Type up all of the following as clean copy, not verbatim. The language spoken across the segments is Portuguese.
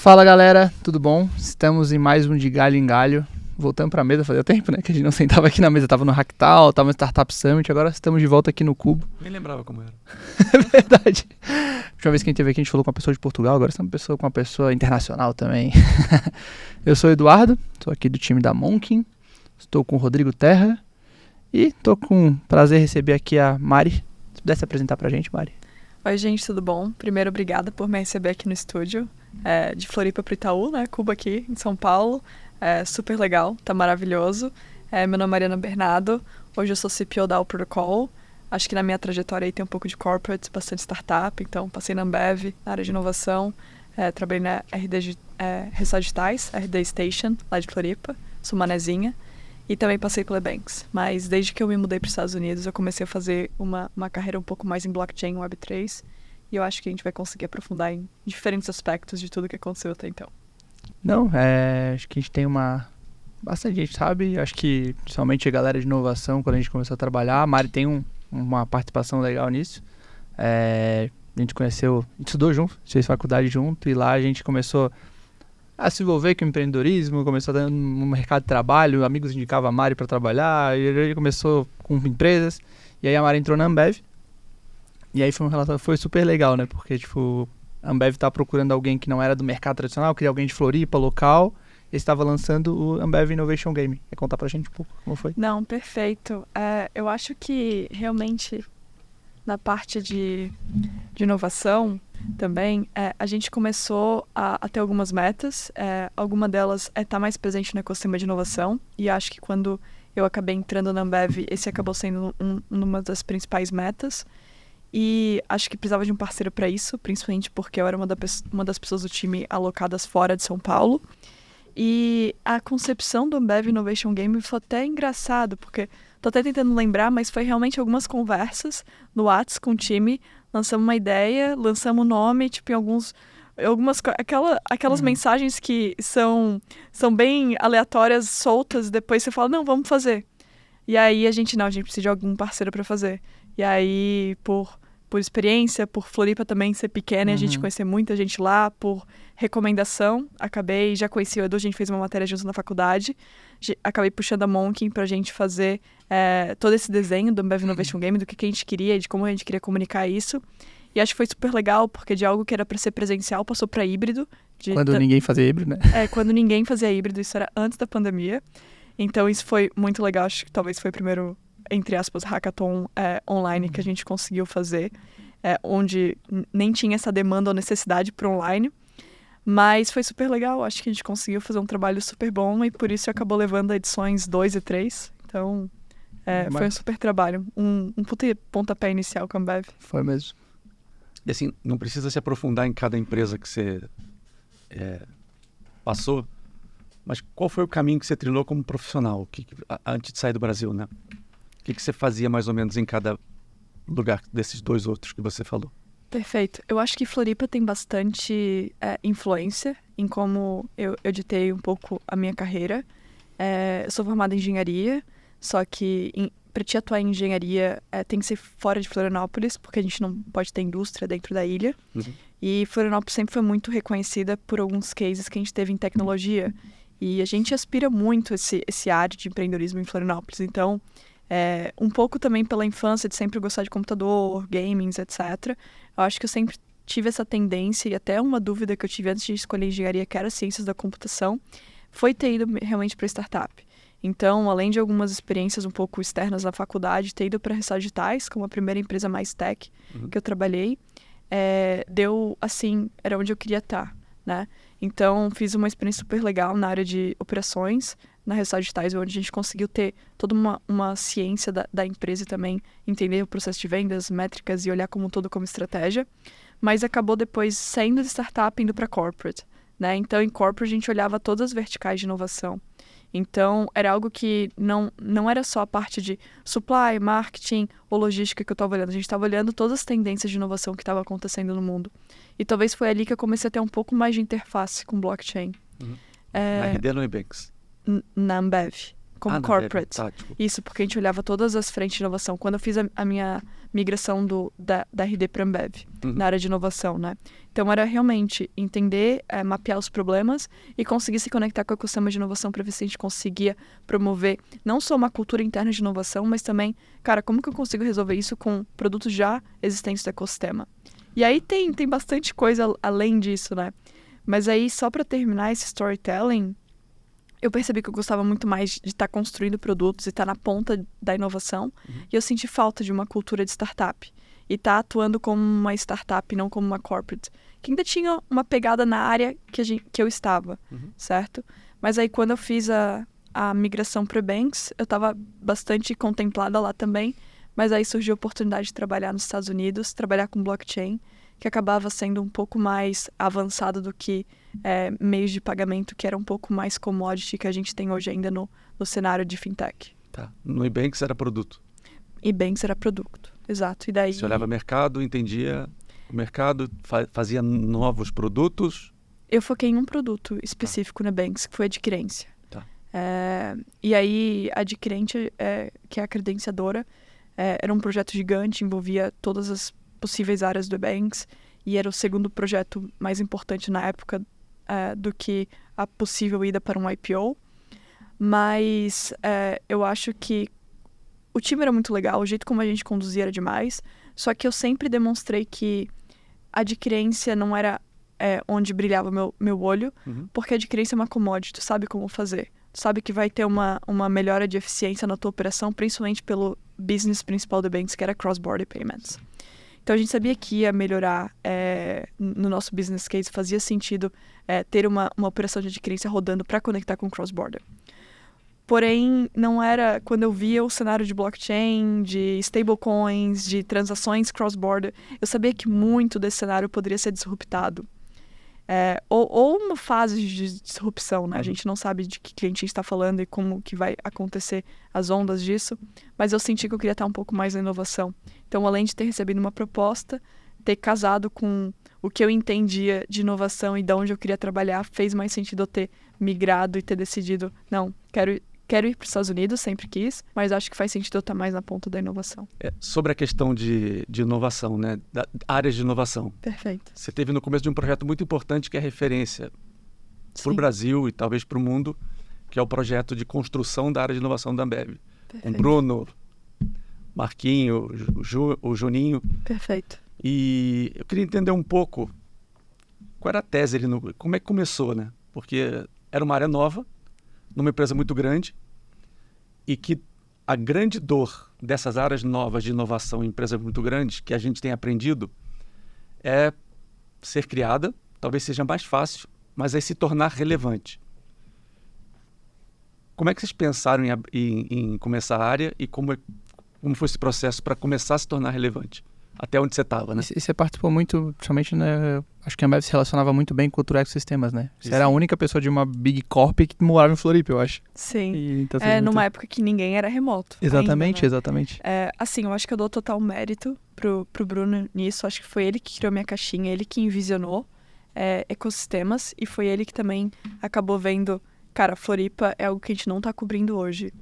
Fala galera, tudo bom? Estamos em mais um de Galho em Galho. Voltando pra mesa, fazia tempo, né? Que a gente não sentava aqui na mesa, tava no Hacktal, tava no Startup Summit, agora estamos de volta aqui no Cubo. Nem lembrava como era. É verdade. A última vez que a gente teve aqui, a gente falou com uma pessoa de Portugal, agora estamos com uma pessoa internacional também. Eu sou o Eduardo, sou aqui do time da Monkin, estou com o Rodrigo Terra e estou com prazer em receber aqui a Mari. Se pudesse apresentar pra gente, Mari. Oi gente, tudo bom? Primeiro, obrigada por me receber aqui no estúdio, de Floripa pro Itaú, né? Cuba aqui, em São Paulo. Super legal, tá maravilhoso. Meu nome é Mariana Bernardo, hoje eu sou CPO da All Protocol. Acho que na minha trajetória aí tem um pouco de corporate, bastante startup, então passei na Ambev, na área de inovação, trabalhei na RD Digitais, RD Station, lá de Floripa, sou manezinha. E também passei pela Banks, mas desde que eu me mudei para os Estados Unidos, eu comecei a fazer uma carreira um pouco mais em blockchain, Web3, e eu acho que a gente vai conseguir aprofundar em diferentes aspectos de tudo que aconteceu até então. Não, acho que a gente tem bastante gente sabe, acho que principalmente a galera de inovação, quando a gente começou a trabalhar, a Mari tem uma participação legal nisso. A gente conheceu, a gente estudou junto, fez faculdade junto, e lá a gente começou a se envolver com empreendedorismo, começou no mercado de trabalho, amigos indicavam a Mari para trabalhar, e a gente começou com empresas, e aí a Mari entrou na Ambev, e aí foi super legal, né, porque tipo, a Ambev estava procurando alguém que não era do mercado tradicional, queria alguém de Floripa, local, e estava lançando o Ambev Innovation Game. Quer contar pra gente um pouco como foi? Não, perfeito. Eu acho que realmente na parte de inovação também, a gente começou a ter algumas metas. Alguma delas é estar mais presente no ecossistema de inovação. E acho que quando eu acabei entrando na Ambev, esse acabou sendo uma das principais metas. E acho que precisava de um parceiro para isso, principalmente porque eu era uma das pessoas do time alocadas fora de São Paulo. E a concepção do Ambev Innovation Game foi até engraçado, porque tô até tentando lembrar, mas foi realmente algumas conversas no Whats com o time, lançamos uma ideia, lançamos o nome, tipo, aquelas mensagens que são bem aleatórias, soltas, depois você fala, não, vamos fazer. E aí a gente precisa de algum parceiro para fazer. E aí, por experiência, por Floripa também ser pequena e a gente conhecer muita gente lá, por recomendação, já conheci o Edu, a gente fez uma matéria juntos na faculdade, acabei puxando a Monkin pra gente fazer todo esse desenho do Ambev Innovation Game, do que a gente queria e de como a gente queria comunicar isso. E acho que foi super legal, porque de algo que era pra ser presencial, passou pra híbrido. Quando ninguém fazia híbrido, né? Quando ninguém fazia híbrido, isso era antes da pandemia. Então isso foi muito legal, acho que talvez foi o primeiro, entre aspas, hackathon online que a gente conseguiu fazer, onde nem tinha essa demanda ou necessidade para online, mas foi super legal, acho que a gente conseguiu fazer um trabalho super bom e por isso acabou levando a edições 2 e 3, então foi um super trabalho, um pontapé inicial com a Ambev. Foi mesmo. E assim, não precisa se aprofundar em cada empresa que você passou, mas qual foi o caminho que você trilhou como profissional, antes de sair do Brasil, né? O que você fazia mais ou menos em cada lugar desses dois outros que você falou? Perfeito. Eu acho que Floripa tem bastante influência em como eu ditei um pouco a minha carreira. Eu sou formada em engenharia, só que para te atuar em engenharia tem que ser fora de Florianópolis, porque a gente não pode ter indústria dentro da ilha. Uhum. E Florianópolis sempre foi muito reconhecida por alguns cases que a gente teve em tecnologia. E a gente aspira muito esse área de empreendedorismo em Florianópolis. Então, um pouco também pela infância de sempre gostar de computador, gamings, etc. Eu acho que eu sempre tive essa tendência, e até uma dúvida que eu tive antes de escolher engenharia, que era ciências da computação, foi ter ido realmente para startup. Então, além de algumas experiências um pouco externas na faculdade, ter ido para a Digitais, como a primeira empresa mais tech que eu trabalhei, deu, assim, era onde eu queria estar, né? Então, fiz uma experiência super legal na área de operações, na Resultados Digitais, onde a gente conseguiu ter toda uma ciência da empresa e também entender o processo de vendas, métricas e olhar como um todo como estratégia. Mas acabou depois saindo de startup indo para corporate, né? Então, em corporate, a gente olhava todas as verticais de inovação. Então, era algo que não era só a parte de supply, marketing ou logística que eu estava olhando. A gente estava olhando todas as tendências de inovação que estavam acontecendo no mundo. E talvez foi ali que eu comecei a ter um pouco mais de interface com blockchain. Na RD ou no Ebanks? Na Ambev, como corporate. Tá, tipo. Isso, porque a gente olhava todas as frentes de inovação. Quando eu fiz a minha migração da RD para Ambev, na área de inovação, né? Então, era realmente entender, mapear os problemas e conseguir se conectar com o ecossistema de inovação para ver se a gente conseguia promover não só uma cultura interna de inovação, mas também, cara, como que eu consigo resolver isso com produtos já existentes do ecossistema? E aí tem bastante coisa além disso, né? Mas aí, só para terminar esse storytelling, eu percebi que eu gostava muito mais de estar construindo produtos e estar na ponta da inovação. E eu senti falta de uma cultura de startup. E estar atuando como uma startup, não como uma corporate. Que ainda tinha uma pegada na área que eu estava, certo? Mas aí, quando eu fiz a migração para Banks, eu estava bastante contemplada lá também. Mas aí surgiu a oportunidade de trabalhar nos Estados Unidos, trabalhar com blockchain, que acabava sendo um pouco mais avançado do que meios de pagamento, que era um pouco mais commodity que a gente tem hoje ainda no cenário de fintech. Tá. No Ebanks era produto? Ebanks era produto, exato. E daí... Você olhava mercado, entendia o mercado, fazia novos produtos? Eu foquei em um produto específico na Banks, que foi a adquirência. Tá. E aí, a adquirente, que é a credenciadora, era um projeto gigante, envolvia todas as possíveis áreas do Ebanks, e era o segundo projeto mais importante na época do que a possível ida para um IPO. Mas eu acho que o time era muito legal, o jeito como a gente conduzia era demais, só que eu sempre demonstrei que a adquirência não era onde brilhava o meu olho, porque a adquirência é uma commodity, tu sabe como fazer. Tu sabe que vai ter uma melhora de eficiência na tua operação, principalmente pelo business principal do Banks, que era cross-border payments. Então, a gente sabia que ia melhorar no nosso business case, fazia sentido ter uma operação de adquirência rodando para conectar com cross-border. Porém, não era quando eu via o cenário de blockchain, de stablecoins, de transações cross-border, eu sabia que muito desse cenário poderia ser disruptado. Ou uma fase de disrupção, né? A gente não sabe de que cliente a gente está falando e como que vai acontecer as ondas disso, mas eu senti que eu queria estar um pouco mais na inovação. Então, além de ter recebido uma proposta, ter casado com o que eu entendia de inovação e de onde eu queria trabalhar, fez mais sentido eu ter migrado e ter decidido, não, quero ir para os Estados Unidos, sempre quis, mas acho que faz sentido eu estar mais na ponta da inovação. Sobre a questão de inovação, né? Áreas de inovação. Perfeito. Você teve no começo de um projeto muito importante que é referência para o Brasil e talvez para o mundo, que é o projeto de construção da área de inovação da Ambev. Com Bruno, Marquinho, o Juninho. Perfeito. E eu queria entender um pouco qual era a tese ali, como é que começou, né? Porque era uma área nova, numa empresa muito grande, e que a grande dor dessas áreas novas de inovação em empresas muito grandes, que a gente tem aprendido, é ser criada, talvez seja mais fácil, mas é se tornar relevante. Como é que vocês pensaram em começar a área e como foi esse processo para começar a se tornar relevante? Até onde você estava, né? E você participou muito, principalmente, né? Acho que a Ambev se relacionava muito bem com o cultura ecossistemas, né? Você era a única pessoa de uma Big Corp que morava em Floripa, eu acho. Sim. E, então, numa época que ninguém era remoto. Exatamente, ainda, né? exatamente. Assim, eu acho que eu dou total mérito pro Bruno nisso. Acho que foi ele que criou minha caixinha, ele que envisionou ecossistemas e foi ele que também acabou vendo, cara, Floripa é algo que a gente não tá cobrindo hoje.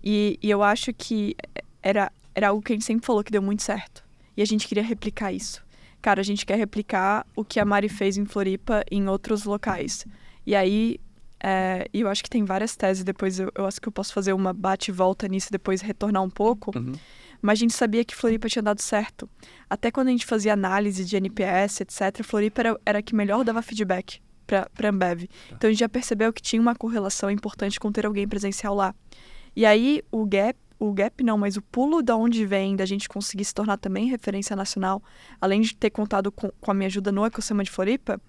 E eu acho que era algo que a gente sempre falou que deu muito certo. E a gente queria replicar isso. Cara, a gente quer replicar o que a Mari fez em Floripa em outros locais. E aí, eu acho que tem várias teses, depois eu acho que eu posso fazer uma bate e volta nisso e depois retornar um pouco. Mas a gente sabia que Floripa tinha dado certo. Até quando a gente fazia análise de NPS, etc., Floripa era a que melhor dava feedback para Ambev. Então a gente já percebeu que tinha uma correlação importante com ter alguém presencial lá. E aí o pulo da onde vem da gente conseguir se tornar também referência nacional, além de ter contado com a minha ajuda no ecossistema de Floripa,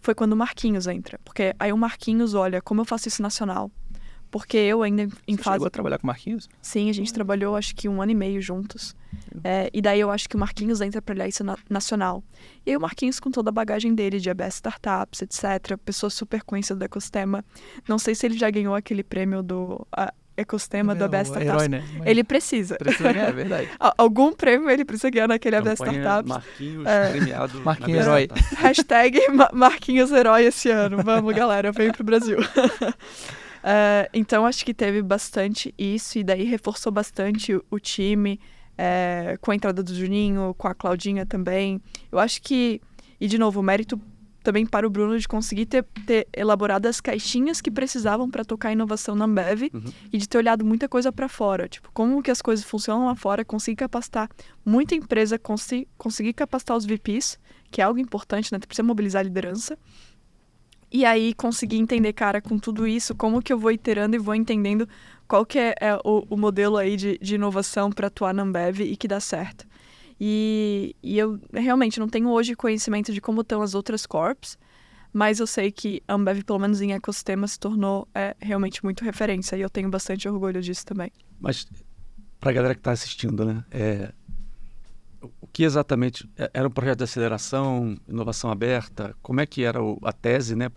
foi quando o Marquinhos entra. Porque aí o Marquinhos olha como eu faço isso nacional. Porque eu ainda em Você fase... chegou a trabalhar com o Marquinhos? Sim, a gente trabalhou acho que 1 ano e meio juntos. E daí eu acho que o Marquinhos entra para olhar isso nacional. E aí o Marquinhos, com toda a bagagem dele de ABS Startups, etc., pessoa super conhecida do ecossistema, não sei se ele já ganhou aquele prêmio do ecossistema do ABS Startups. Herói, né? Ele precisa. Precisa ganhar, é verdade. Algum prêmio ele precisa ganhar naquele ABS Campanha Startups. Marquinhos premiado. Marquinhos Herói. Hashtag Marquinhos Herói esse ano. Vamos, galera, vem pro Brasil. Então, acho que teve bastante isso, e daí reforçou bastante o time. com a entrada do Juninho, com a Claudinha também. Eu acho que, e de novo, o mérito também para o Bruno de conseguir ter elaborado as caixinhas que precisavam para tocar a inovação na Ambev e de ter olhado muita coisa para fora. Tipo, como que as coisas funcionam lá fora, conseguir capacitar muita empresa, conseguir capacitar os VPs, que é algo importante, né? Tu precisa mobilizar a liderança. E aí conseguir entender, cara, com tudo isso, como que eu vou iterando e vou entendendo qual que é o modelo aí de inovação para atuar na Ambev e que dá certo. E eu realmente não tenho hoje conhecimento de como estão as outras corps, mas eu sei que a Ambev, pelo menos em ecossistema, se tornou realmente muito referência e eu tenho bastante orgulho disso também. Mas, para a galera que está assistindo, né? O que exatamente era um projeto de aceleração, inovação aberta? Como é que era a tese, né?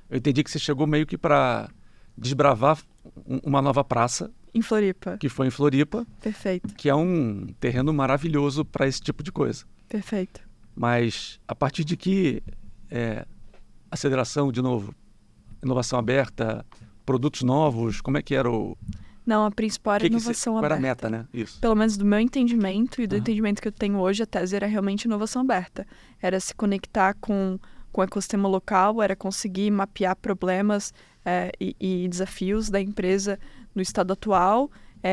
Eu entendi que você chegou meio que para desbravar uma nova praça. Em Floripa. Que foi em Floripa. Perfeito. Que é um terreno maravilhoso para esse tipo de coisa. Perfeito. Mas a partir de que aceleração, de novo, inovação aberta, produtos novos, como é que era o... Não, a principal era inovação aberta. Qual era a meta, né? Isso. Pelo menos do meu entendimento e do entendimento que eu tenho hoje, a tese era realmente inovação aberta. Era se conectar com o ecossistema local, era conseguir mapear problemas e desafios da empresa no estado atual,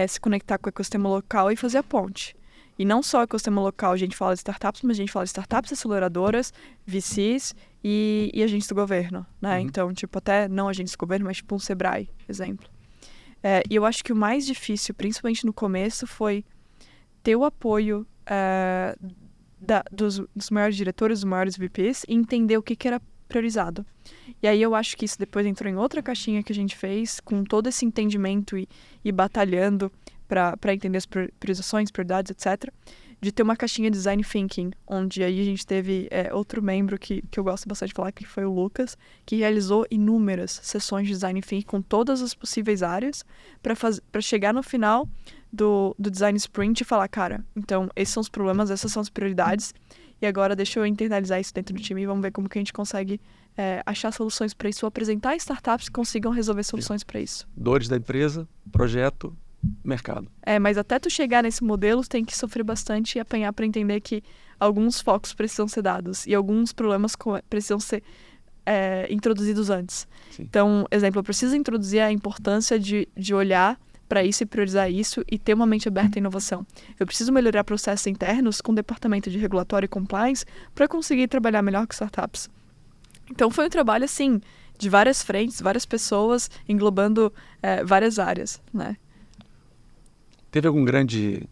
se conectar com o ecossistema local e fazer a ponte. E não só o ecossistema local, a gente fala de startups, mas a gente fala de startups aceleradoras, VCs e agentes do governo, né? Então, tipo, até não agentes do governo, mas tipo um Sebrae, exemplo. E eu acho que o mais difícil, principalmente no começo, foi ter o apoio dos maiores diretores, dos maiores VPs e entender o que era priorizado. E aí eu acho que isso depois entrou em outra caixinha que a gente fez, com todo esse entendimento e batalhando para entender as priorizações, prioridades, etc. De ter uma caixinha de Design Thinking, onde aí a gente teve outro membro que eu gosto bastante de falar, que foi o Lucas, que realizou inúmeras sessões de Design Thinking com todas as possíveis áreas para chegar no final do Design Sprint e falar, cara, então esses são os problemas, essas são as prioridades, e agora deixa eu internalizar isso dentro do time e vamos ver como que a gente consegue achar soluções para isso, ou apresentar startups que consigam resolver soluções para isso. Dores da empresa, projeto, mercado. Mas até tu chegar nesse modelo, tu tem que sofrer bastante e apanhar para entender que alguns focos precisam ser dados e alguns problemas precisam ser introduzidos antes. Sim. Então, exemplo, eu preciso introduzir a importância de olhar para isso e priorizar isso e ter uma mente aberta à inovação. Eu preciso melhorar processos internos com o departamento de regulatório e compliance para conseguir trabalhar melhor com startups. Então, foi um trabalho, assim, de várias frentes, várias pessoas, englobando várias áreas, né? Teve algum grande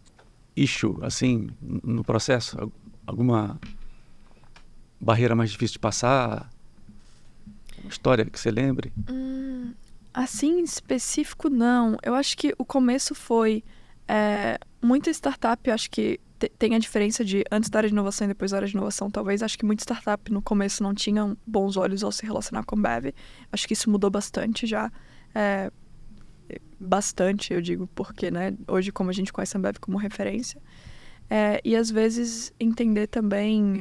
issue, assim, no processo? Alguma barreira mais difícil de passar? Uma história que você lembre? Assim, em específico, não. Eu acho que o começo foi... muita startup, eu acho que tem a diferença de antes da área de inovação e depois da área de inovação, talvez. Acho que muita startup no começo não tinham bons olhos ao se relacionar com a Ambev. Acho que isso mudou bastante já. Bastante, eu digo, porque, né, hoje como a gente conhece a Ambev como referência, e às vezes entender também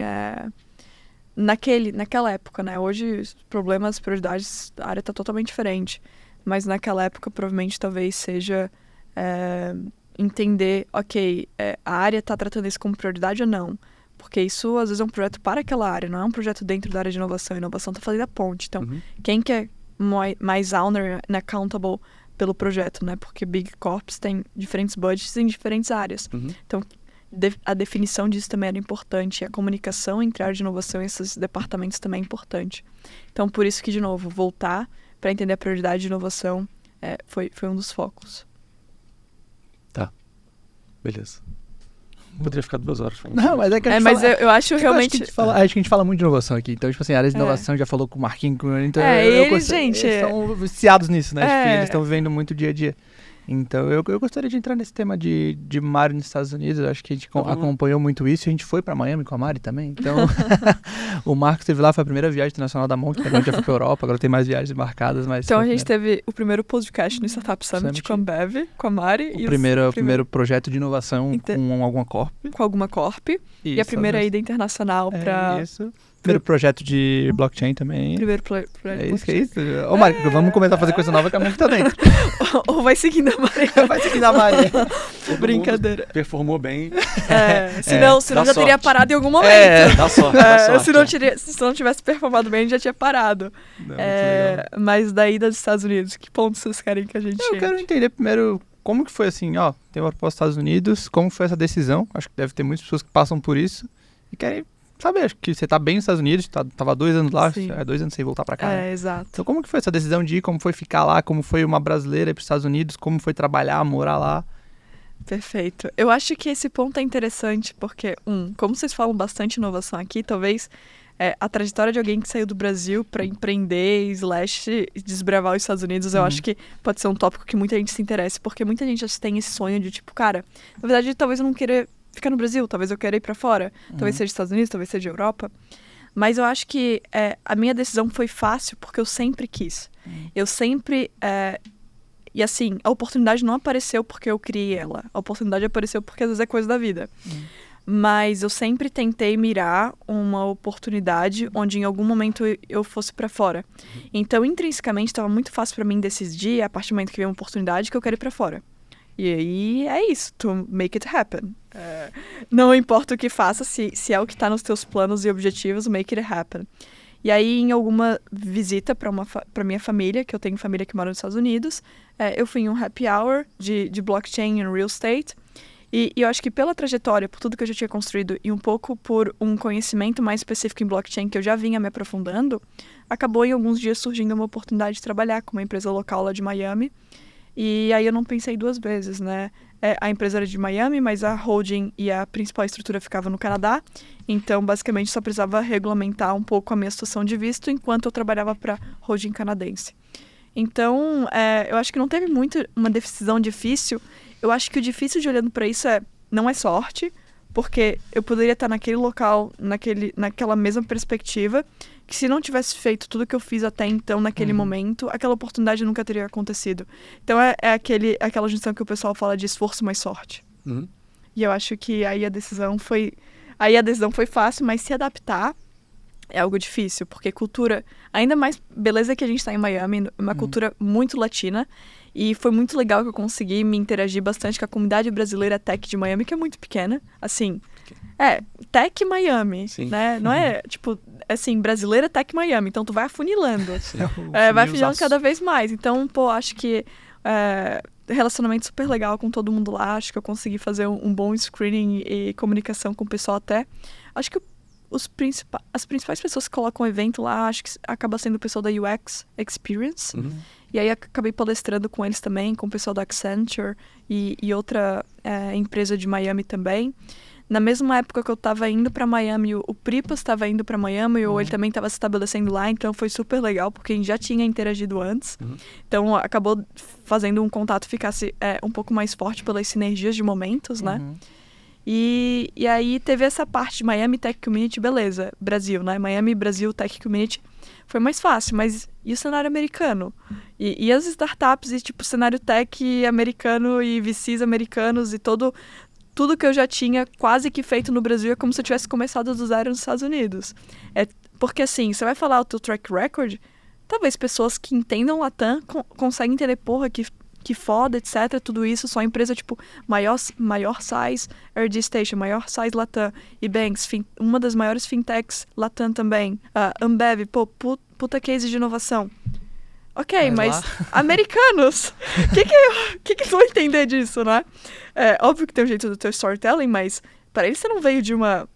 naquela época, né, hoje os problemas, prioridades, a área está totalmente diferente, mas naquela época provavelmente talvez seja entender, ok, a área está tratando isso como prioridade ou não, porque isso às vezes é um projeto para aquela área, não é um projeto dentro da área de inovação. A inovação está fazendo a ponte, então quem que é mais owner and accountable pelo projeto, né? Porque Big Corps tem diferentes budgets em diferentes áreas. Então, a definição disso também era importante. A comunicação entre a área de inovação e esses departamentos também é importante. Então, por isso que, de novo, voltar para entender a prioridade de inovação foi um dos focos. Tá. Beleza. Poderia ficar 2 horas falando. Não, mas é que eu acho realmente... acho que a gente fala muito de inovação aqui. Então, tipo assim, a área de inovação já falou com o Marquinhos. Então gente... Eles estão viciados nisso, né? Tipo, eles estão vivendo muito dia a dia. Então, eu gostaria de entrar nesse tema de Mari nos Estados Unidos. Eu acho que a gente acompanhou muito isso. A gente foi para Miami com a Mari também. Então, o Marcos esteve lá, foi a primeira viagem internacional da Monk. Agora já foi para a Europa, agora tem mais viagens marcadas. Mas então, a gente teve o primeiro podcast no Startup Summit com a Ambev, com a Mari. O primeiro projeto de inovação com alguma corp. Com alguma corp. Isso, e a primeira ida internacional para... Isso. Primeiro projeto de blockchain também. Primeiro projeto. É isso. Ô, Mari, vamos começar a fazer coisa nova que a Monk tá dentro. Ou vai seguindo a Mari. Vai seguindo a Mari. Brincadeira. Performou bem. Senão dá já teria sorte. parado em algum momento. Dá sorte, dá sorte. Se não tivesse performado bem, já tinha parado. Não, muito legal. Mas daí dos Estados Unidos, que pontos vocês querem que a gente Eu quero entender primeiro como que foi assim, ó, tem uma proposta dos Estados Unidos, como foi essa decisão, acho que deve ter muitas pessoas que passam por isso e querem saber, acho que você tá bem nos Estados Unidos, tava 2 anos lá, Sim. 2 anos sem voltar pra cá. Né? Exato. Então como que foi essa decisão de ir, como foi ficar lá, como foi uma brasileira ir pros Estados Unidos, como foi trabalhar, morar lá? Perfeito. Eu acho que esse ponto é interessante porque, como vocês falam bastante inovação aqui, talvez a trajetória de alguém que saiu do Brasil para empreender / desbravar os Estados Unidos, eu acho que pode ser um tópico que muita gente se interesse, porque muita gente tem esse sonho de tipo, cara, na verdade talvez eu não queira ficar no Brasil, talvez eu queira ir para fora, talvez seja dos Estados Unidos, talvez seja Europa. Mas eu acho que a minha decisão foi fácil porque eu sempre quis. Eu sempre... E assim, a oportunidade não apareceu porque eu criei ela. A oportunidade apareceu porque às vezes é coisa da vida. Mas eu sempre tentei mirar uma oportunidade onde em algum momento eu fosse pra fora. Então, intrinsecamente, estava muito fácil pra mim decidir, a partir do momento que veio uma oportunidade, que eu quero ir pra fora. E aí é isso, to make it happen. Não importa o que faça, se é o que está nos teus planos e objetivos, make it happen. E aí, em alguma visita para minha família, que eu tenho família que mora nos Estados Unidos, eu fui em um happy hour de blockchain e real estate. E eu acho que pela trajetória, por tudo que eu já tinha construído e um pouco por um conhecimento mais específico em blockchain que eu já vinha me aprofundando, acabou em alguns dias surgindo uma oportunidade de trabalhar com uma empresa local lá de Miami. E aí eu não pensei 2 vezes, né? A empresa era de Miami, mas a holding e a principal estrutura ficava no Canadá. Então, basicamente, só precisava regulamentar um pouco a minha situação de visto enquanto eu trabalhava para holding canadense. Então, eu acho que não teve muito uma decisão difícil. Eu acho que o difícil de olhando para isso não é sorte, porque eu poderia estar naquele local, naquela mesma perspectiva, que se não tivesse feito tudo que eu fiz até então, naquele momento, aquela oportunidade nunca teria acontecido. Então, aquela junção que o pessoal fala de esforço mais sorte. E eu acho que aí a decisão foi fácil, mas se adaptar é algo difícil, porque cultura, ainda mais, beleza que a gente está em Miami, uma cultura muito latina, e foi muito legal que eu consegui me interagir bastante com a comunidade brasileira tech de Miami, que é muito pequena, assim, tech Miami, Sim. né, não é, tipo, assim, brasileira tech Miami, então tu vai afunilando, vai afunilando cada vez mais, então, acho que relacionamento super legal com todo mundo lá, acho que eu consegui fazer um bom screening e comunicação com o pessoal até, acho que as principais pessoas que colocam o evento lá, acho que acaba sendo o pessoal da UX Experience. E aí acabei palestrando com eles também, com o pessoal da Accenture e outra empresa de Miami também. Na mesma época que eu estava indo para Miami, o Pripas estava indo para Miami, ou ele também estava se estabelecendo lá, então foi super legal, porque a gente já tinha interagido antes. Então acabou fazendo um contato ficasse um pouco mais forte pelas sinergias de momentos, né? E aí teve essa parte de Miami Tech Community, beleza, Brasil, né? Miami Brasil Tech Community foi mais fácil, mas e o cenário americano? E as startups e tipo cenário tech americano e VCs americanos e tudo que eu já tinha quase que feito no Brasil é como se eu tivesse começado do zero nos Estados Unidos. Porque assim, você vai falar o teu track record, talvez pessoas que entendam Latam conseguem entender, que foda, etc, tudo isso, só empresa, tipo, maior size RD Station, maior size Latam, e Banks, uma das maiores fintechs Latam também, Ambev, puta case de inovação. Ok, mas americanos, o que vão entender disso, né? Óbvio que tem um jeito do teu storytelling, mas para eles você não veio de uma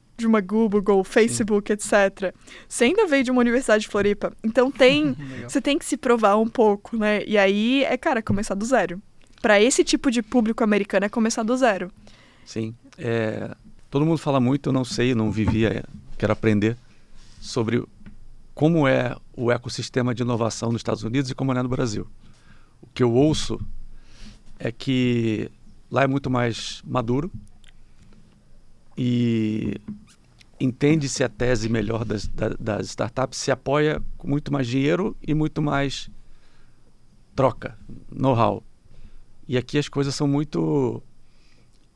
Google, Facebook, etc. Você ainda veio de uma universidade de Floripa. Então você tem que se provar um pouco, né? E aí começar do zero. Para esse tipo de público americano é começar do zero. Sim. Todo mundo fala muito, eu não sei, não vivia, quero aprender sobre como é o ecossistema de inovação nos Estados Unidos e como é no Brasil. O que eu ouço é que lá é muito mais maduro e entende-se a tese melhor das startups, se apoia com muito mais dinheiro e muito mais troca, know-how. E aqui as coisas são muito...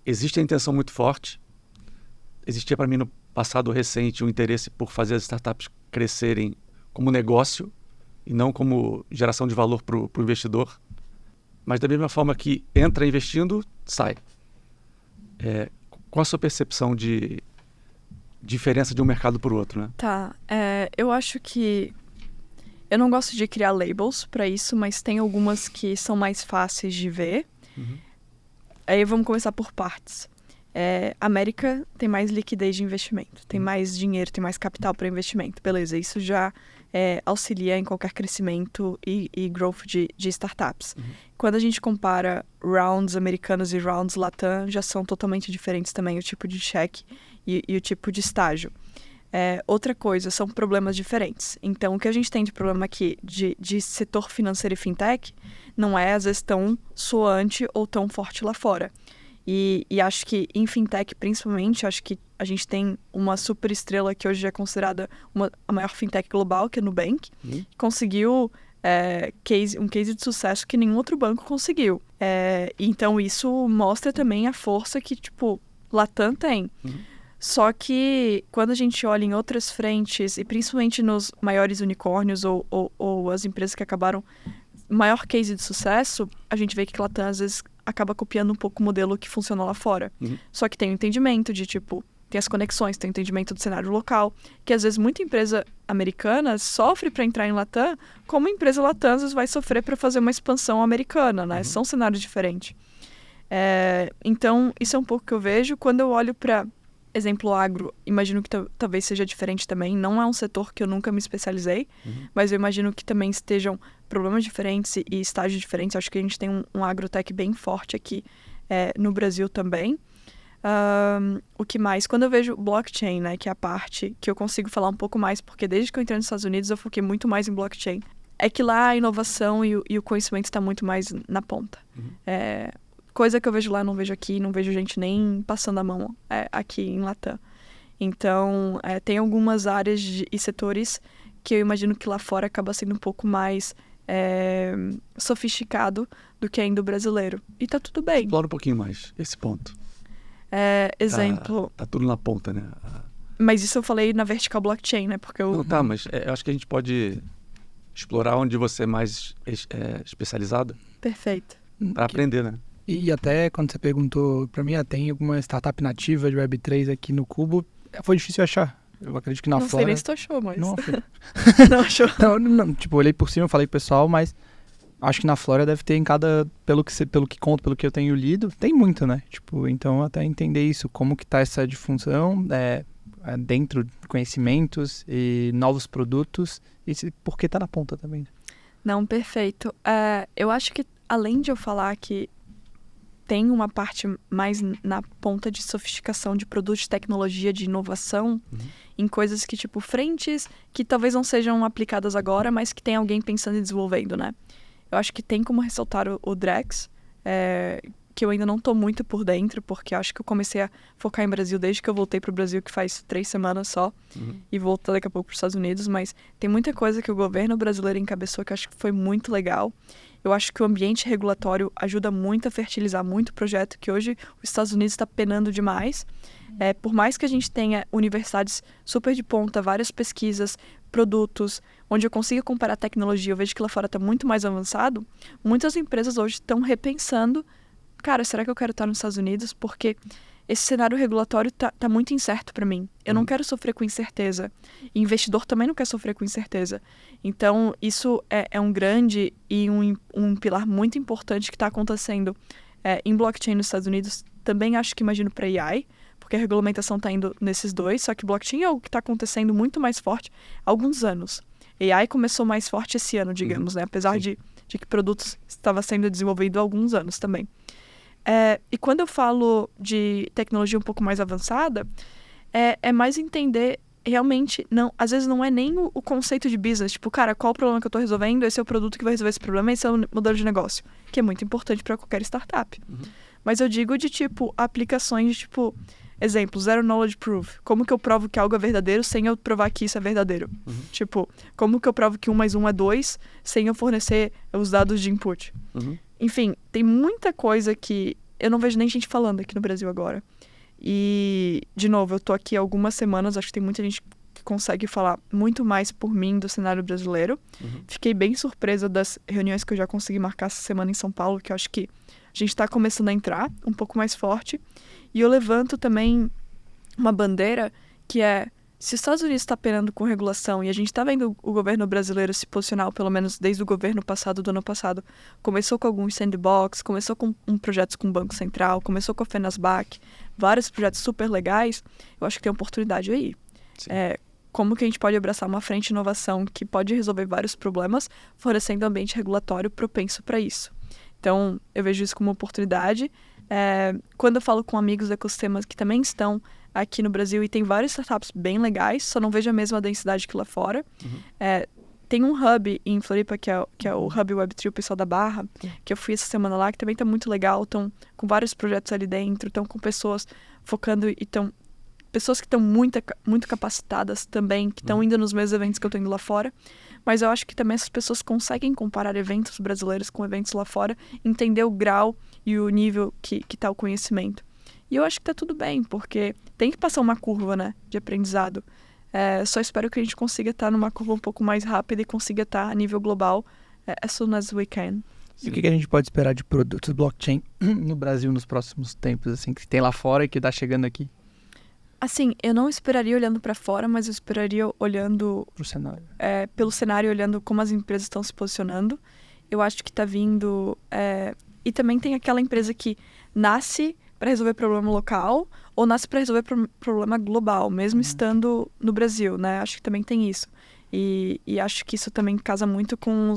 Existe a intenção muito forte. Existia para mim no passado recente um interesse por fazer as startups crescerem como negócio e não como geração de valor para o investidor. Mas da mesma forma que entra investindo, sai. Qual a sua percepção de diferença de um mercado para o outro, né? Tá, eu acho que eu não gosto de criar labels para isso, mas tem algumas que são mais fáceis de ver. Aí vamos começar por partes. América tem mais liquidez de investimento, tem mais dinheiro, tem mais capital para investimento. Beleza, isso já auxilia em qualquer crescimento e growth de startups. Quando a gente compara rounds americanos e rounds Latam, já são totalmente diferentes também o tipo de cheque e o tipo de estágio. Outra coisa, são problemas diferentes. Então, o que a gente tem de problema aqui de setor financeiro e fintech não é, às vezes, tão soante ou tão forte lá fora. E acho que em fintech, principalmente, acho que a gente tem uma super estrela que hoje é considerada a maior fintech global, que é a Nubank. Conseguiu um case de sucesso que nenhum outro banco conseguiu. Então, isso mostra também a força que, tipo, Latam tem. Só que quando a gente olha em outras frentes, e principalmente nos maiores unicórnios ou as empresas que acabaram maior case de sucesso, a gente vê que Latam às vezes acaba copiando um pouco o modelo que funcionou lá fora. Só que tem o entendimento de, tipo, tem as conexões, tem o entendimento do cenário local, que às vezes muita empresa americana sofre para entrar em Latam, como a empresa Latam às vezes vai sofrer para fazer uma expansão americana, né? São cenários diferentes. Então, isso é um pouco que eu vejo. Quando eu olho para exemplo agro, imagino que talvez seja diferente também. Não é um setor que eu nunca me especializei, mas eu imagino que também estejam problemas diferentes e estágios diferentes. Acho que a gente tem um agrotech bem forte aqui no Brasil também. O que mais? Quando eu vejo blockchain, né, que é a parte que eu consigo falar um pouco mais, porque desde que eu entrei nos Estados Unidos eu foquei muito mais em blockchain. É que lá a inovação e o conhecimento está muito mais na ponta. Coisa que eu vejo lá, não vejo aqui, não vejo gente nem passando a mão aqui em Latam. Então, tem algumas áreas e setores que eu imagino que lá fora acaba sendo um pouco mais sofisticado do que ainda o brasileiro. E tá tudo bem. Explora um pouquinho mais esse ponto. Exemplo... Tá tudo na ponta, né? Mas isso eu falei na vertical blockchain, né? Porque Não, tá, mas eu acho que a gente pode explorar onde você é mais especializado. Perfeito. Para aprender, né? E até quando você perguntou para mim, tem alguma startup nativa de Web3 aqui no Cubo, foi difícil achar. Eu acredito que na Flora... Não sei nem se tu achou, mas... Não, não achou? Não, tipo, olhei por cima, falei pro pessoal, mas acho que na Flora deve ter em cada... Pelo que conto, pelo que eu tenho lido, tem muito, né? Tipo, então até entender isso, como que tá essa difunção dentro de conhecimentos e novos produtos, e por que tá na ponta também. Não, perfeito. Eu acho que, além de eu falar que tem uma parte mais na ponta de sofisticação de produtos de tecnologia, de inovação, em coisas que, tipo, frentes que talvez não sejam aplicadas agora, mas que tem alguém pensando e desenvolvendo, né? Eu acho que tem como ressaltar o Drex, que eu ainda não tô muito por dentro, porque acho que eu comecei a focar em Brasil desde que eu voltei pro Brasil, que faz 3 semanas só, e volto daqui a pouco pros Estados Unidos, mas tem muita coisa que o governo brasileiro encabeçou que eu acho que foi muito legal. Eu acho que o ambiente regulatório ajuda muito a fertilizar muito o projeto, que hoje os Estados Unidos está penando demais. Por mais que a gente tenha universidades super de ponta, várias pesquisas, produtos, onde eu consiga comparar tecnologia, eu vejo que lá fora está muito mais avançado, muitas empresas hoje estão repensando, cara, será que eu quero estar nos Estados Unidos? Porque esse cenário regulatório tá muito incerto para mim. Eu não quero sofrer com incerteza. E investidor também não quer sofrer com incerteza. Então, isso é um grande e um pilar muito importante que está acontecendo em blockchain nos Estados Unidos. Também acho que imagino para AI, porque a regulamentação está indo nesses dois, só que blockchain é algo que está acontecendo muito mais forte há alguns anos. AI começou mais forte esse ano, digamos, né? Apesar de que produtos estava sendo desenvolvido há alguns anos também. E quando eu falo de tecnologia um pouco mais avançada, é mais entender realmente, às vezes não é nem o conceito de business, tipo, cara, qual o problema que eu estou resolvendo, esse é o produto que vai resolver esse problema, esse é o modelo de negócio, que é muito importante para qualquer startup. Mas eu digo de, tipo, aplicações de, tipo, exemplo, Zero Knowledge Proof. Como que eu provo que algo é verdadeiro sem eu provar que isso é verdadeiro? Tipo, como que eu provo que 1 mais 1 é 2 sem eu fornecer os dados de input? Enfim, tem muita coisa que eu não vejo nem gente falando aqui no Brasil agora. E, de novo, eu tô aqui há algumas semanas, acho que tem muita gente que consegue falar muito mais por mim do cenário brasileiro. Fiquei bem surpresa das reuniões que eu já consegui marcar essa semana em São Paulo, que eu acho que a gente está começando a entrar um pouco mais forte. E eu levanto também uma bandeira que é, se os Estados Unidos está penando com regulação e a gente está vendo o governo brasileiro se posicionar, pelo menos desde o governo passado, do ano passado, começou com alguns sandbox, começou com projetos com o Banco Central, começou com a Fenasbac, vários projetos super legais, eu acho que tem oportunidade aí. Como que a gente pode abraçar uma frente de inovação que pode resolver vários problemas, fornecendo um ambiente regulatório propenso para isso. Então, eu vejo isso como uma oportunidade. Quando eu falo com amigos do ecossistema que também estão aqui no Brasil, e tem várias startups bem legais, só não vejo a mesma densidade que lá fora. Tem um hub em Floripa, que é o Hub Web3, o pessoal da Barra, que eu fui essa semana lá, que também está muito legal, estão com vários projetos ali dentro, estão com pessoas focando e pessoas que estão muito capacitadas também, que estão indo nos mesmos eventos que eu estou indo lá fora. Mas eu acho que também essas pessoas conseguem comparar eventos brasileiros com eventos lá fora, entender o grau e o nível que está o conhecimento. E eu acho que está tudo bem, porque tem que passar uma curva, né, de aprendizado. Só espero que a gente consiga estar numa curva um pouco mais rápida e consiga estar a nível global as soon as we can. E o que a gente pode esperar de produtos blockchain no Brasil nos próximos tempos, assim, que tem lá fora e que está chegando aqui? Assim, eu não esperaria olhando para fora, mas eu esperaria olhando Pro cenário. Pelo cenário, olhando como as empresas estão se posicionando. Eu acho que está vindo... E também tem aquela empresa que nasce para resolver problema local ou nasce para resolver problema global, mesmo estando no Brasil, né? Acho que também tem isso. E acho que isso também casa muito com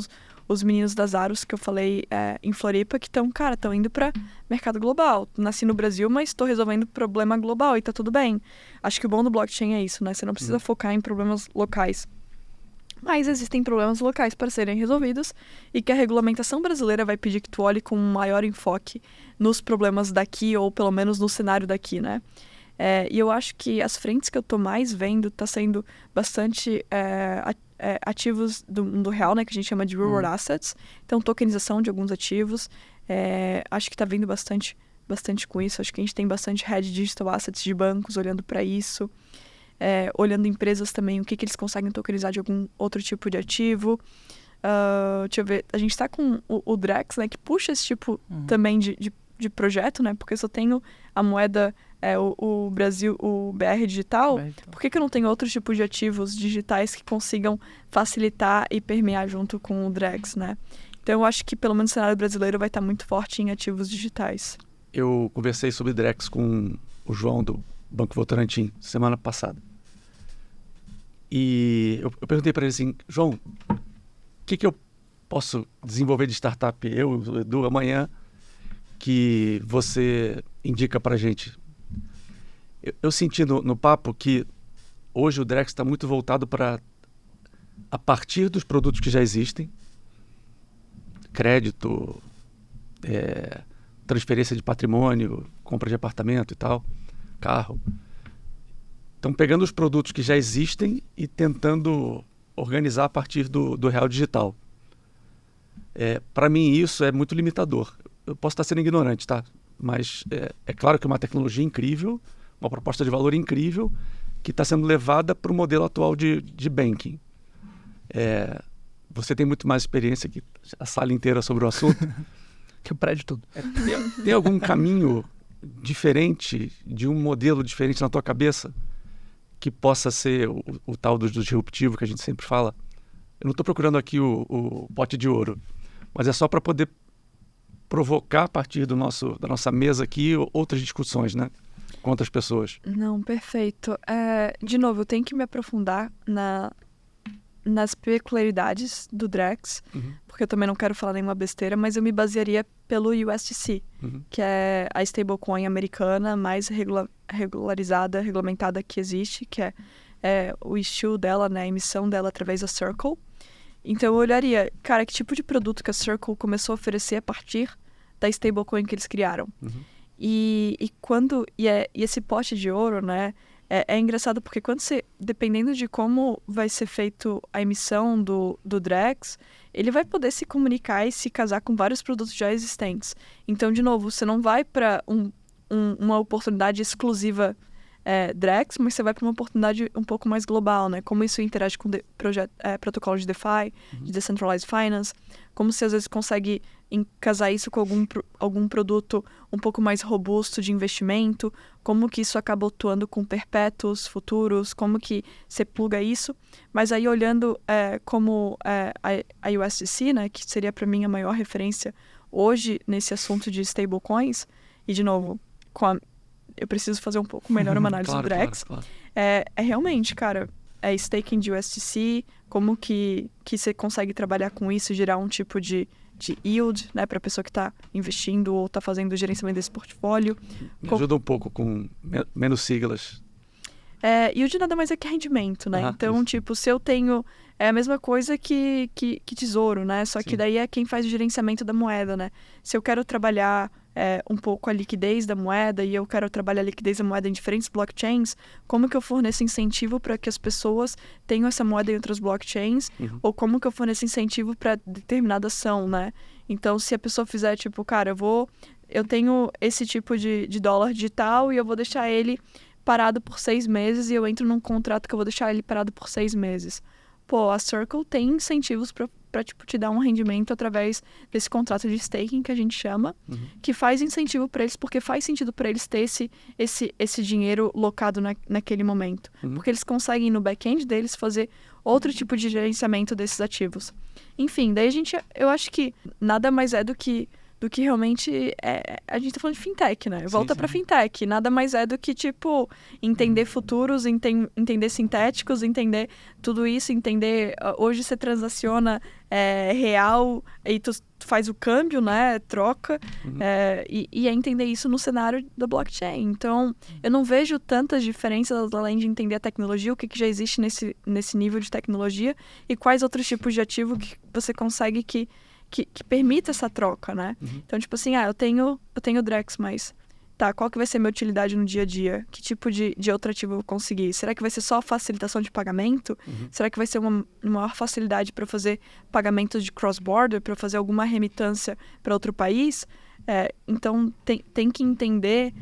os meninos das Aros que eu falei em Floripa, que estão indo para mercado global. Nasci no Brasil, mas estou resolvendo problema global e tá tudo bem. Acho que o bom do blockchain é isso, né? Você não precisa focar em problemas locais. Mas existem problemas locais para serem resolvidos e que a regulamentação brasileira vai pedir que tu olhe com um maior enfoque nos problemas daqui, ou pelo menos no cenário daqui, né? E eu acho que as frentes que eu tô mais vendo tá sendo bastante ativos do mundo real, né? Que a gente chama de real assets. Então, tokenização de alguns ativos. Acho que tá vindo bastante com isso. Acho que a gente tem bastante head digital assets de bancos olhando para isso. Olhando empresas também, o que eles conseguem tokenizar de algum outro tipo de ativo. Deixa eu ver, a gente está com o Drex, né, que puxa esse tipo também de projeto, né, porque eu só tenho a moeda, o Brasil, o BR digital, por que eu não tenho outro tipo de ativos digitais que consigam facilitar e permear junto com o Drex, né? Então eu acho que pelo menos o cenário brasileiro vai estar muito forte em ativos digitais. Eu conversei sobre Drex com o João do Banco Votorantim semana passada. E eu perguntei para ele assim, João, o que eu posso desenvolver de startup, eu, o Edu, amanhã, que você indica para a gente? Eu senti no papo que hoje o Drex está muito voltado para, a partir dos produtos que já existem, crédito, transferência de patrimônio, compra de apartamento e tal, carro. Estão pegando os produtos que já existem e tentando organizar a partir do real digital. Para mim isso é muito limitador. Eu posso estar sendo ignorante, tá? Mas é claro que é uma tecnologia incrível, uma proposta de valor incrível, que está sendo levada para o modelo atual de banking. Você tem muito mais experiência que a sala inteira sobre o assunto. Que o prédio todo. Tem algum caminho diferente, de um modelo diferente na tua cabeça, que possa ser o tal do disruptivo que a gente sempre fala? Eu não estou procurando aqui o pote de ouro, mas é só para poder provocar a partir da nossa mesa aqui outras discussões, né? Com outras pessoas. Não, perfeito. De novo, eu tenho que me aprofundar nas peculiaridades do Drex, porque eu também não quero falar nenhuma besteira, mas eu me basearia pelo USDC, que é a stablecoin americana mais regularizada, regulamentada que existe, que é o issue dela, né, a emissão dela através da Circle. Então eu olharia, cara, que tipo de produto que a Circle começou a oferecer a partir da stablecoin que eles criaram. E esse pote de ouro, né, é engraçado porque dependendo de como vai ser feito a emissão do Drex, ele vai poder se comunicar e se casar com vários produtos já existentes. Então, de novo, você não vai para uma oportunidade exclusiva Drex, mas você vai para uma oportunidade um pouco mais global, né? Como isso interage com protocolos de DeFi, de Decentralized Finance, como você às vezes consegue casar isso com algum produto um pouco mais robusto de investimento, como que isso acaba atuando com perpétuos, futuros, como que você pluga isso. Mas aí olhando como a USDC, né, que seria para mim a maior referência hoje nesse assunto de stablecoins, e de novo, eu preciso fazer um pouco melhor uma análise do Drex, claro. É realmente, cara, staking de USDC, como que você consegue trabalhar com isso e gerar um tipo de yield, né, para a pessoa que está investindo ou está fazendo o gerenciamento desse portfólio. Me ajuda um pouco com menos siglas. Yield nada mais é que rendimento, né? Então, isso. tipo, se eu tenho... É a mesma coisa que tesouro, né? Só que daí é quem faz o gerenciamento da moeda, né? Se eu quero trabalhar um pouco a liquidez da moeda e eu quero trabalhar a liquidez da moeda em diferentes blockchains, como que eu forneço incentivo para que as pessoas tenham essa moeda em outras blockchains? Ou como que eu forneço incentivo para determinada ação, né? Então, se a pessoa fizer, tipo, cara, eu tenho esse tipo de dólar digital e eu vou deixar ele parado por 6 meses e eu entro num contrato que eu vou deixar ele parado por 6 meses. Pô, a Circle tem incentivos para tipo, te dar um rendimento através desse contrato de staking que a gente chama, que faz incentivo para eles, porque faz sentido para eles ter esse dinheiro locado naquele momento. Porque eles conseguem, no back-end deles, fazer outro tipo de gerenciamento desses ativos. Enfim, daí eu acho que nada mais é do que realmente a gente tá falando de fintech, né? Volta para fintech. Nada mais é do que, tipo, entender futuros, entender sintéticos, entender tudo isso, entender... Hoje você transaciona real e tu faz o câmbio, né? Troca. E é entender isso no cenário da blockchain. Então, eu não vejo tantas diferenças além de entender a tecnologia, o que já existe nesse nível de tecnologia e quais outros tipos de ativo que você consegue que permita essa troca, né? Então, tipo assim, eu tenho Drex, mas tá, qual que vai ser a minha utilidade no dia a dia? Que tipo de outro ativo eu vou conseguir? Será que vai ser só facilitação de pagamento? Será que vai ser uma maior facilidade para fazer pagamentos de cross-border, para fazer alguma remitância para outro país? Então, tem que entender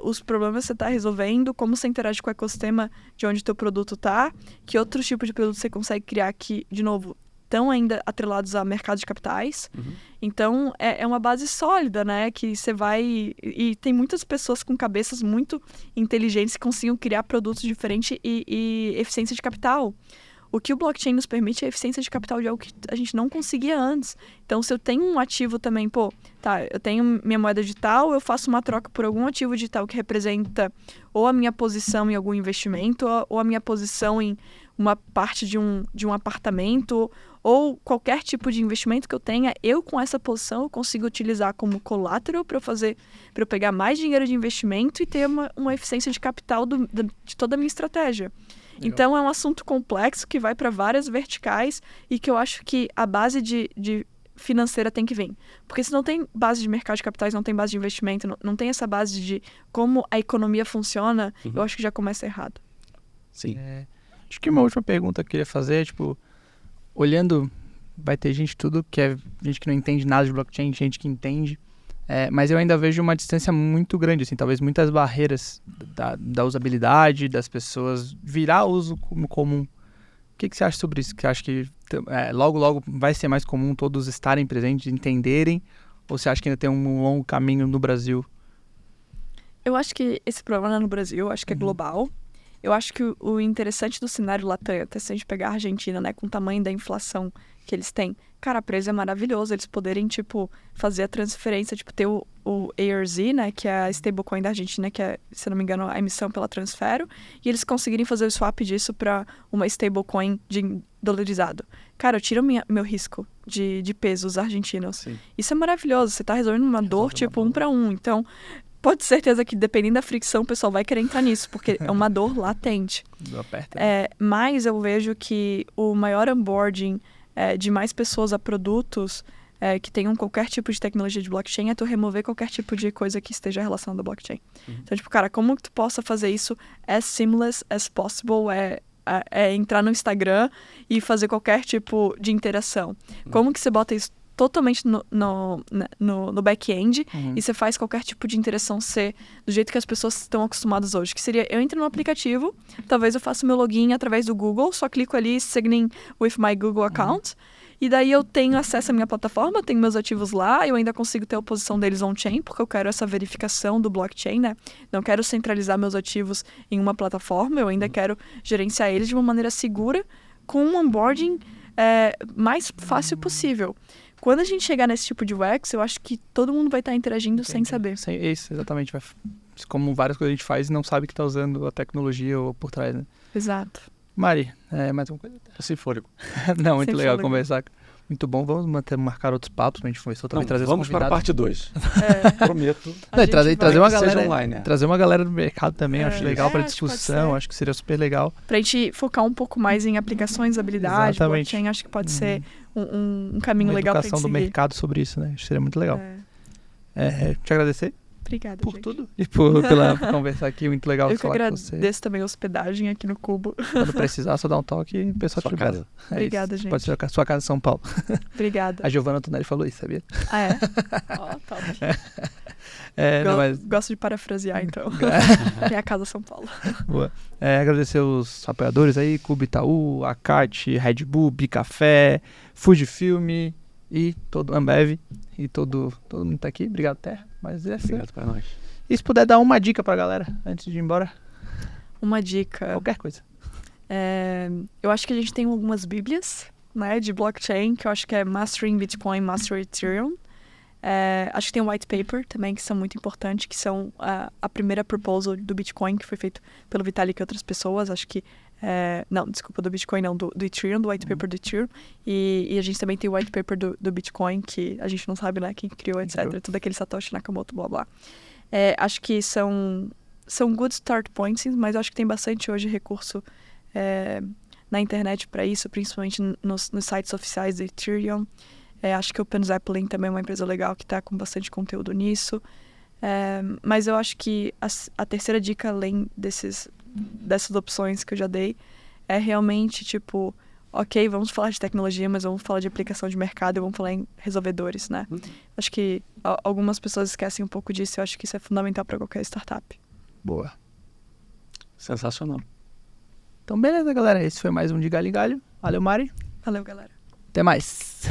os problemas que você está resolvendo, como você interage com o ecossistema de onde o teu produto está, que outros tipos de produto você consegue criar que, de novo, estão ainda atrelados a mercado de capitais. Então, é uma base sólida, né? Que você vai... E tem muitas pessoas com cabeças muito inteligentes que conseguem criar produtos diferentes e eficiência de capital. O que o blockchain nos permite é a eficiência de capital de algo que a gente não conseguia antes. Então, se eu tenho um ativo também, eu tenho minha moeda digital, eu faço uma troca por algum ativo digital que representa ou a minha posição em algum investimento, ou a minha posição em uma parte de um apartamento, ou qualquer tipo de investimento que eu tenha, eu com essa posição eu consigo utilizar como collateral para eu pegar mais dinheiro de investimento e ter uma eficiência de capital de toda a minha estratégia. Legal. Então, é um assunto complexo que vai para várias verticais e que eu acho que a base de financeira tem que vir. Porque se não tem base de mercado de capitais, não tem base de investimento, não tem essa base de como a economia funciona, eu acho que já começa errado. Sim. Acho que uma última pergunta que eu queria fazer é, tipo, olhando, vai ter gente gente que não entende nada de blockchain, gente que entende, mas eu ainda vejo uma distância muito grande, assim, talvez muitas barreiras da usabilidade, das pessoas virar uso como comum. O que você acha sobre isso? Você acha que logo vai ser mais comum todos estarem presentes, entenderem, ou você acha que ainda tem um longo caminho no Brasil? Eu acho que esse problema no Brasil, acho que é global. Eu acho que o interessante do cenário Latam, até se a gente pegar a Argentina, né, com o tamanho da inflação que eles têm, cara, a preço é maravilhoso, eles poderem, tipo, fazer a transferência, tipo, ter o ARZ, né, que é a stablecoin da Argentina, que é, se não me engano, a emissão pela Transfero, e eles conseguirem fazer o swap disso para uma stablecoin dolarizado. Cara, eu tiro meu risco de pesos argentinos. Sim. Isso é maravilhoso, você tá resolvendo uma dor, tipo, 1 para 1, então... Pode ter certeza que, dependendo da fricção, o pessoal vai querer entrar nisso, porque é uma dor latente. Mas eu vejo que o maior onboarding de mais pessoas a produtos que tenham qualquer tipo de tecnologia de blockchain é tu remover qualquer tipo de coisa que esteja relacionada à blockchain. Então, tipo, cara, como que tu possa fazer isso as seamless as possible entrar no Instagram e fazer qualquer tipo de interação? Como que você bota isso totalmente no back-end e você faz qualquer tipo de interação ser do jeito que as pessoas estão acostumadas hoje. Que seria, eu entro no aplicativo, talvez eu faça meu login através do Google, só clico ali, sign in with my Google account, e daí eu tenho acesso à minha plataforma, eu tenho meus ativos lá, eu ainda consigo ter a posição deles on-chain, porque eu quero essa verificação do blockchain, né? Não quero centralizar meus ativos em uma plataforma, eu ainda quero gerenciar eles de uma maneira segura, com um onboarding mais fácil possível. Quando a gente chegar nesse tipo de UX, eu acho que todo mundo vai estar interagindo sem saber. Isso, exatamente. Como várias coisas a gente faz e não sabe que está usando a tecnologia ou por trás, né? Exato. Mari, mais uma coisa? Sem fôlego. Não, muito Sem legal fôlego. conversar. Muito bom. Vamos marcar outros papos pra gente conversar também, Não, trazer os vamos para a convidados. parte 2. É, Prometo. a gente vai- Trazer uma que seja galera online, né? trazer uma galera do mercado também, acho legal para acho que pode discussão, ser. acho que seria super legal. Pra gente focar um pouco mais em aplicações, habilidade, Exatamente. blockchain, acho que pode ser um caminho Uma legal pra gente educação do seguir. mercado sobre isso, né? Acho que seria muito legal. Te agradecer Obrigada, por gente. tudo e por conversar aqui, muito legal Eu que falar com você. agradeço também a hospedagem aqui no Cubo. Quando precisar, só dá um toque e o pessoal Sua te casa. bota. Obrigada, isso. gente. Pode ser a sua casa em São Paulo. Obrigada. A Giovana Tonelli falou isso, sabia? Ah, é? Ó, top. Não, mas Gosto de parafrasear, então. Minha casa São Paulo. boa. Agradecer os apoiadores aí, Cubo Itaú, Acate, Red Bull, Bicafé, Fujifilm e todo Ambev e todo mundo tá aqui. Obrigado, Terra. Mas Obrigado para nós. E se puder dar uma dica pra galera antes de ir embora, Uma dica. qualquer coisa. Eu acho que a gente tem algumas bíblias, né, de blockchain, que eu acho que é Mastering Bitcoin, Mastering Ethereum. Acho que tem um white paper também, que são muito importantes, que são a primeira proposal do Bitcoin, que foi feito pelo Vitalik e outras pessoas. Acho que... não, desculpa, do Bitcoin não, do Ethereum, do white paper do Ethereum. E a gente também tem o white paper do Bitcoin, que a gente não sabe, né, quem criou, etc. Tudo aquele Satoshi Nakamoto, blá, blá. Acho que são good start points, mas eu acho que tem bastante hoje recurso na internet para isso, principalmente nos sites oficiais do Ethereum. Acho que o OpenZeppelin também é uma empresa legal que está com bastante conteúdo nisso. Mas eu acho que a terceira dica, além dessas opções que eu já dei, é realmente, tipo, ok, vamos falar de tecnologia, mas vamos falar de aplicação de mercado e vamos falar em resolvedores, né? Acho que algumas pessoas esquecem um pouco disso e eu acho que isso é fundamental para qualquer startup. Boa. Sensacional. Então, beleza, galera. Esse foi mais um de Galho em Galho. Valeu, Mari. Valeu, galera. Até mais.